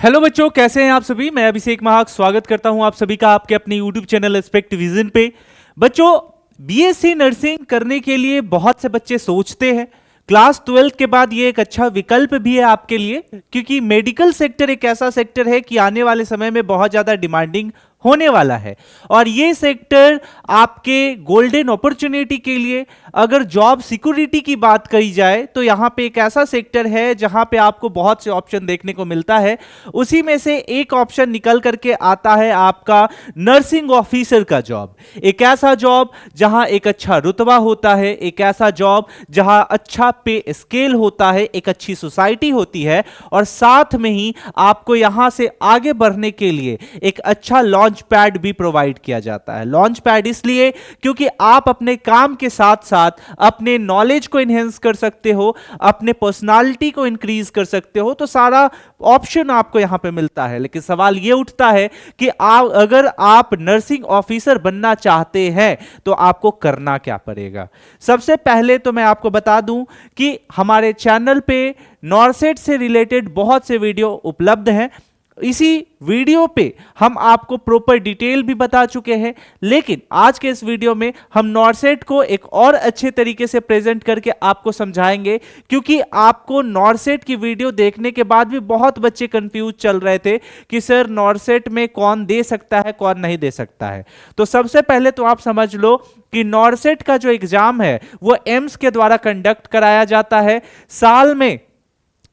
Hello बच्चों, कैसे हैं आप सभी। मैं अभिषेक महाक स्वागत करता हूं आप सभी का आपके अपने यूट्यूब चैनल एस्पेक्ट विजन पे। बच्चों, बीएससी नर्सिंग करने के लिए बहुत से बच्चे सोचते हैं क्लास 12 के बाद ये एक अच्छा विकल्प भी है आपके लिए, क्योंकि मेडिकल सेक्टर एक ऐसा सेक्टर है कि आने वाले समय में बहुत ज्यादा डिमांडिंग होने वाला है। और ये सेक्टर आपके गोल्डन अपॉर्चुनिटी के लिए, अगर जॉब सिक्योरिटी की बात करी जाए तो यहाँ पे एक ऐसा सेक्टर है जहाँ पे आपको बहुत से ऑप्शन देखने को मिलता है। उसी में से एक ऑप्शन निकल करके आता है आपका नर्सिंग ऑफिसर का जॉब। एक ऐसा जॉब जहाँ एक अच्छा रुतबा होता है, एक ऐसा जॉब जहाँ अच्छा पे स्केल होता है, एक अच्छी सोसाइटी होती है, और साथ में ही आपको यहाँ से आगे बढ़ने के लिए एक अच्छा लॉन्च पैड भी प्रोवाइड किया जाता है। लॉन्च पैड इसलिए क्योंकि आप अपने काम के साथ साथ अपने नॉलेज को इनहेंस कर सकते हो, अपने पर्सनालिटी को इंक्रीज कर सकते हो, तो सारा ऑप्शन आपको यहां पे मिलता है। लेकिन सवाल यह उठता है कि अगर आप नर्सिंग ऑफिसर बनना चाहते हैं तो आपको करना क्या पड़ेगा। सबसे पहले तो मैं आपको बता दूं कि हमारे चैनल पे नॉर्सेट से रिलेटेड बहुत से वीडियो उपलब्ध हैं। इसी वीडियो पे हम आपको प्रॉपर डिटेल भी बता चुके हैं, लेकिन आज के इस वीडियो में हम नॉर्सेट को एक और अच्छे तरीके से प्रेजेंट करके आपको समझाएंगे, क्योंकि आपको नॉर्सेट की वीडियो देखने के बाद भी बहुत बच्चे कंफ्यूज चल रहे थे कि सर नॉर्सेट में कौन दे सकता है, कौन नहीं दे सकता है। तो सबसे पहले तो आप समझ लो कि नॉर्सेट का जो एग्जाम है वो एम्स के द्वारा कंडक्ट कराया जाता है। साल में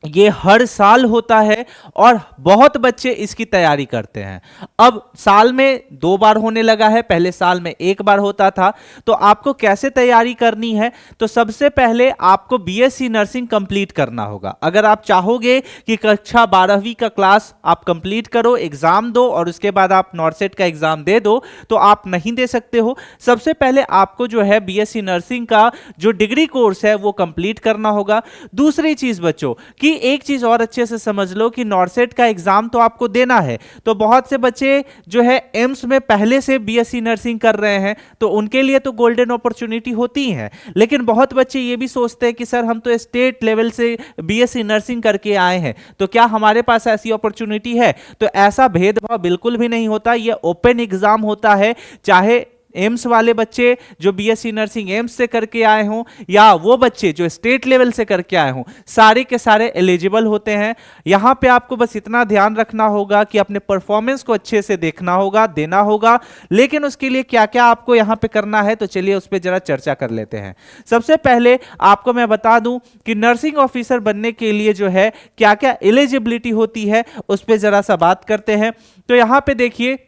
ये हर साल होता है और बहुत बच्चे इसकी तैयारी करते हैं। अब साल में 2 बार होने लगा है, पहले साल में 1 बार होता था। तो आपको कैसे तैयारी करनी है, तो सबसे पहले आपको बीएससी नर्सिंग कंप्लीट करना होगा। अगर आप चाहोगे कि कक्षा 12वीं का क्लास आप कंप्लीट करो, एग्जाम दो और उसके बाद आप नॉर्सेट का एग्जाम दे दो, तो आप नहीं दे सकते हो। सबसे पहले आपको जो है बीएससी नर्सिंग का जो डिग्री कोर्स है वो कंप्लीट करना होगा। दूसरी चीज बच्चों कि एक चीज और अच्छे से समझ लो कि नॉर्सेट का एग्जाम तो आपको देना है। तो बहुत से बच्चे जो है एम्स में पहले से बीएससी नर्सिंग कर रहे हैं, तो उनके लिए तो गोल्डन अपॉर्चुनिटी होती है। लेकिन बहुत बच्चे ये भी सोचते हैं कि सर हम तो स्टेट लेवल से बीएससी नर्सिंग करके आए हैं, तो क्या हमारे पास ऐसी अपॉर्चुनिटी है। तो ऐसा भेदभाव बिल्कुल भी नहीं होता। ये ओपन एग्जाम होता है, चाहे एम्स वाले बच्चे जो बीएससी नर्सिंग एम्स से करके आए हों या वो बच्चे जो स्टेट लेवल से करके आए हों, सारे के सारे एलिजिबल होते हैं। यहां पे आपको बस इतना ध्यान रखना होगा कि अपने परफॉर्मेंस को अच्छे से देखना होगा, देना होगा। लेकिन उसके लिए क्या क्या आपको यहां पे करना है, तो चलिए उस पर जरा चर्चा कर लेते हैं। सबसे पहले आपको मैं बता दूं कि नर्सिंग ऑफिसर बनने के लिए जो है क्या क्या एलिजिबिलिटी होती है, उस पर जरा सा बात करते हैं। तो यहां पे देखिए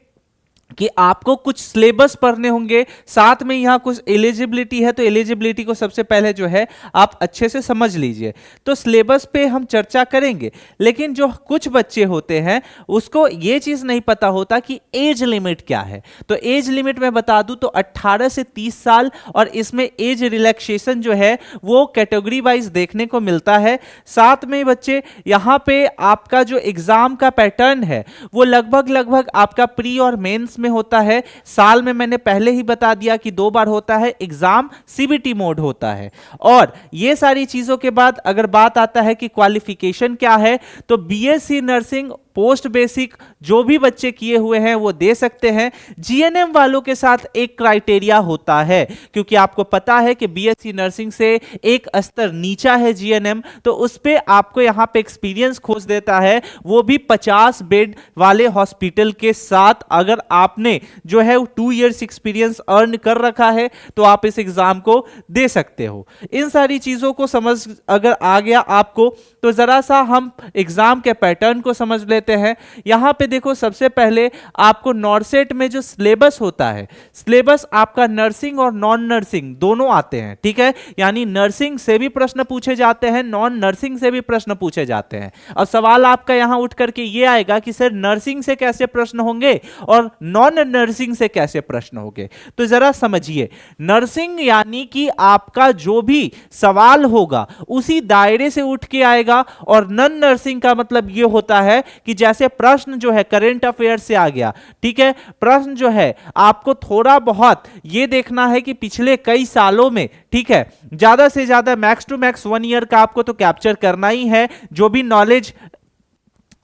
कि आपको कुछ सिलेबस पढ़ने होंगे, साथ में यहां कुछ एलिजिबिलिटी है। तो एलिजिबिलिटी को सबसे पहले जो है आप अच्छे से समझ लीजिए। तो सिलेबस पे हम चर्चा करेंगे, लेकिन जो कुछ बच्चे होते हैं उसको ये चीज नहीं पता होता कि एज लिमिट क्या है। तो एज लिमिट मैं बता दूं तो 18 से 30 साल, और इसमें एज रिलैक्सेशन जो है वो कैटेगरी वाइज देखने को मिलता है। साथ में बच्चे यहां पे आपका जो एग्जाम का पैटर्न है वो लगभग आपका प्री और मेंस में होता है। साल में मैंने पहले ही बता दिया कि 2 बार होता है। एग्जाम सीबीटी मोड होता है। और ये सारी चीजों के बाद अगर बात आता है कि क्वालिफिकेशन क्या है, तो बीएससी नर्सिंग पोस्ट बेसिक जो भी बच्चे किए हुए हैं वो दे सकते हैं। जीएनएम वालों के साथ एक क्राइटेरिया होता है, क्योंकि आपको पता है कि बीएससी नर्सिंग से एक स्तर नीचा है जीएनएम, तो उस पे आपको यहां पे एक्सपीरियंस खोज देता है, वो भी 50 बेड वाले हॉस्पिटल के साथ। अगर आपने जो है 2 इयर्स एक्सपीरियंस अर्न कर रखा है तो आप इस एग्जाम को दे सकते हो। इन सारी चीजों को समझ अगर आ गया आपको, तो जरा सा हम एग्जाम के पैटर्न को समझ लेते हैं। यहां पे देखो, सबसे पहले आपको नॉर्सेट में जो सिलेबस होता है, सिलेबस आपका नर्सिंग और नॉन नर्सिंग दोनों आते हैं, ठीक है। यानी नर्सिंग से भी प्रश्न पूछे जाते हैं, नॉन नर्सिंग से भी प्रश्न पूछे जाते हैं। अब सवाल आपका यहां उठ करके ये आएगा कि सर नर्सिंग से कैसे प्रश्न होंगे और नॉन नर्सिंग से कैसे प्रश्न होंगे। तो जरा समझिए, नर्सिंग यानी कि आपका जो भी सवाल होगा उसी दायरे से उठ के आएगा, और नॉन नर्सिंग का मतलब ये होता है कि जैसे प्रश्न जो है करंट अफेयर से आ गया, ठीक है। प्रश्न जो है आपको थोड़ा बहुत ये देखना है कि पिछले कई सालों में, ठीक है, ज्यादा से ज्यादा मैक्स टू मैक्स 1 ईयर का आपको तो कैप्चर करना ही है। जो भी नॉलेज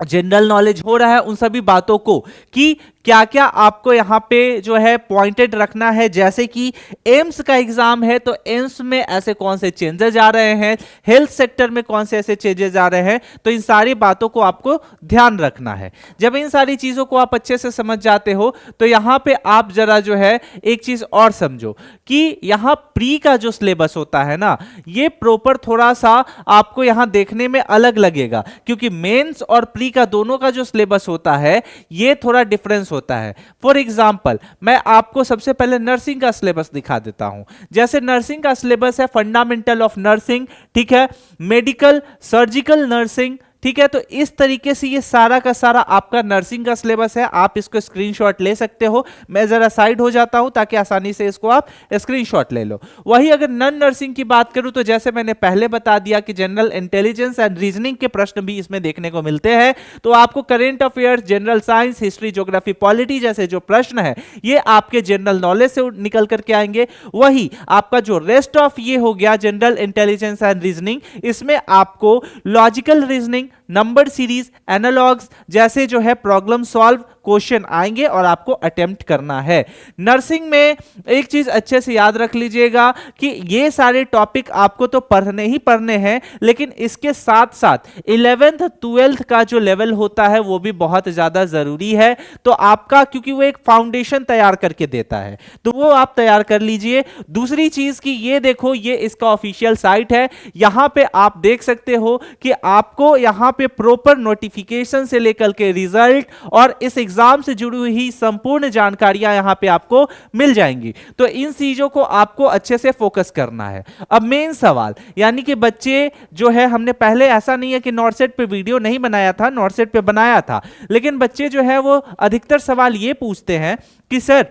जनरल नॉलेज हो रहा है, उन सभी बातों को कि क्या क्या आपको यहां पे जो है पॉइंटेड रखना है। जैसे कि एम्स का एग्जाम है तो एम्स में ऐसे कौन से चेंजेस आ रहे हैं, हेल्थ सेक्टर में कौन से ऐसे चेंजेस आ रहे हैं, तो इन सारी बातों को आपको ध्यान रखना है। जब इन सारी चीजों को आप अच्छे से समझ जाते हो तो यहां पे आप जरा जो है एक चीज और समझो कि यहां प्री का जो सिलेबस होता है ना, ये प्रॉपर थोड़ा सा आपको यहां देखने में अलग लगेगा, क्योंकि मेंस और प्री का दोनों का जो सिलेबस होता है ये थोड़ा डिफरेंस होता है। फॉर एग्जांपल मैं आपको सबसे पहले नर्सिंग का सिलेबस दिखा देता हूं। जैसे नर्सिंग का सिलेबस है फंडामेंटल ऑफ नर्सिंग, ठीक है, मेडिकल सर्जिकल नर्सिंग, ठीक है। तो इस तरीके से ये सारा का सारा आपका नर्सिंग का सिलेबस है। आप इसको स्क्रीनशॉट ले सकते हो। मैं जरा साइड हो जाता हूं ताकि आसानी से इसको आप स्क्रीनशॉट ले लो। वही अगर नॉन नर्सिंग की बात करूं तो जैसे मैंने पहले बता दिया कि जनरल इंटेलिजेंस एंड रीजनिंग के प्रश्न भी इसमें देखने को मिलते हैं। तो आपको current affairs, general science, history, geography, polity जैसे जो प्रश्न है ये आपके जनरल नॉलेज से निकल करके आएंगे। वही आपका जो रेस्ट ऑफ ये हो गया जनरल इंटेलिजेंस एंड रीजनिंग, इसमें आपको logical reasoning, number series, analogues जैसे जो है प्रॉब्लम सॉल्व क्वेश्चन आएंगे और आपको अटेम्प्ट करना है। नर्सिंग में एक चीज अच्छे से याद रख लीजिएगा कि ये सारे टॉपिक आपको तो पढ़ने ही पढ़ने हैं, लेकिन इसके साथ साथ 11th 12th का जो लेवल होता है वो भी बहुत ज्यादा जरूरी है। तो आपका क्योंकि वो एक फाउंडेशन तैयार करके देता है तो वो आप तैयार कर लीजिए। दूसरी चीज की ये देखो, ये इसका ऑफिशियल साइट है, यहां पे आप देख सकते हो कि आपको यहां पे प्रॉपर नोटिफिकेशन से लेकर के रिजल्ट और इस एग्जाम से जुड़ी हुई संपूर्ण जानकारियां यहां पे आपको मिल जाएंगी। तो इन चीजों को आपको अच्छे से फोकस करना है। अब मेन सवाल, यानी कि बच्चे जो है, हमने पहले ऐसा नहीं है कि नॉर्सेट पे वीडियो नहीं बनाया था, नॉर्सेट पे बनाया था, लेकिन बच्चे जो है वो अधिकतर सवाल ये पूछते हैं कि सर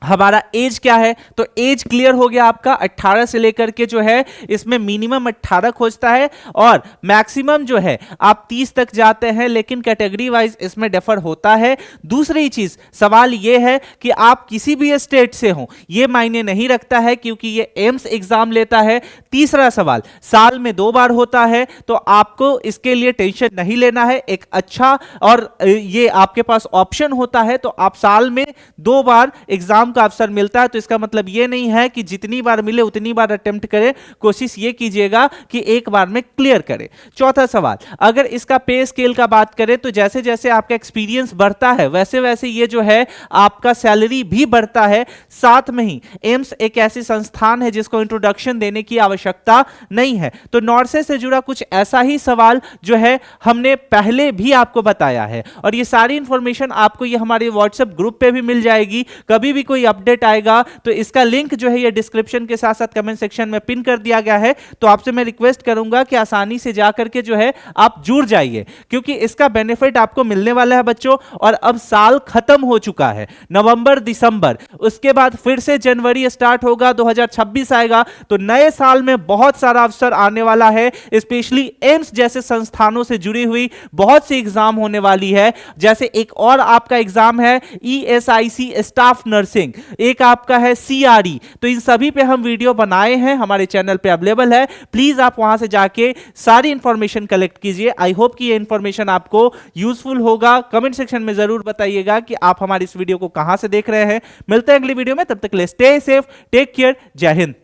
हमारा एज क्या है। तो एज क्लियर हो गया आपका, 18 से लेकर के जो है इसमें मिनिमम 18 खोजता है और मैक्सिमम जो है आप 30 तक जाते हैं, लेकिन कैटेगरी वाइज इसमें डिफर होता है। दूसरी चीज सवाल यह है कि आप किसी भी स्टेट से हो यह मायने नहीं रखता है, क्योंकि ये एम्स एग्जाम लेता है। तीसरा सवाल साल में 2 बार होता है, तो आपको इसके लिए टेंशन नहीं लेना है। एक अच्छा और ये आपके पास ऑप्शन होता है, तो आप साल में 2 बार एग्जाम का अवसर मिलता है। तो इसका मतलब यह नहीं है कि जितनी बार मिले उतनी बार अटेम्प्ट करें, कोशिश यह कीजिएगा कि एक बार में क्लियर करें। चौथा सवाल, अगर इसका पे स्केल का बात करें तो जैसे जैसे आपका एक्सपीरियंस बढ़ता है वैसे वैसे ये जो है आपका सैलरी भी बढ़ता है। साथ में ही एम्स एक ऐसी संस्थान है जिसको इंट्रोडक्शन देने की आवश्यकता नहीं है। तो नॉर्से से जुड़ा कुछ ऐसा ही सवाल जो है हमने पहले भी आपको बताया है, और ये सारी इंफॉर्मेशन आपको ये हमारे व्हाट्सएप ग्रुप पे भी मिल जाएगी। कभी भी कोई अपडेट आएगा तो इसका लिंक जो है ये डिस्क्रिप्शन के साथ साथ कमेंट सेक्शन में पिन कर दिया गया है। तो आपसे मैं रिक्वेस्ट करूंगा कि आसानी से जाकर के जो है आप जुड़ जाइए, क्योंकि इसका बेनिफिट आपको मिलने वाला है बच्चों। और अब साल खत्म हो चुका है, नवंबर दिसंबर, उसके बाद फिर से जनवरी स्टार्ट होगा, 2026 आएगा। तो नए साल में बहुत सारा अवसर आने वाला है, स्पेशली एम्स जैसे संस्थानों से जुड़ी हुई बहुत सी एग्जाम होने वाली है। जैसे एक और आपका एग्जाम है ESIC स्टाफ नर्सिंग, एक आपका है CRE। तो इन सभी पे हम वीडियो बनाए हैं, हमारे चैनल पे अवेलेबल है। प्लीज आप वहां से जाके सारी इंफॉर्मेशन कलेक्ट कीजिए। आई होप कि ये इंफॉर्मेशन आपको यूजफुल होगा। कमेंट सेक्शन में जरूर बताइएगा कि आप हमारी इस वीडियो को कहां से देख रहे हैं। मिलते हैं अगली वीडियो में, तब तक के लिए स्टे सेफ, टेक केयर, जय हिंद।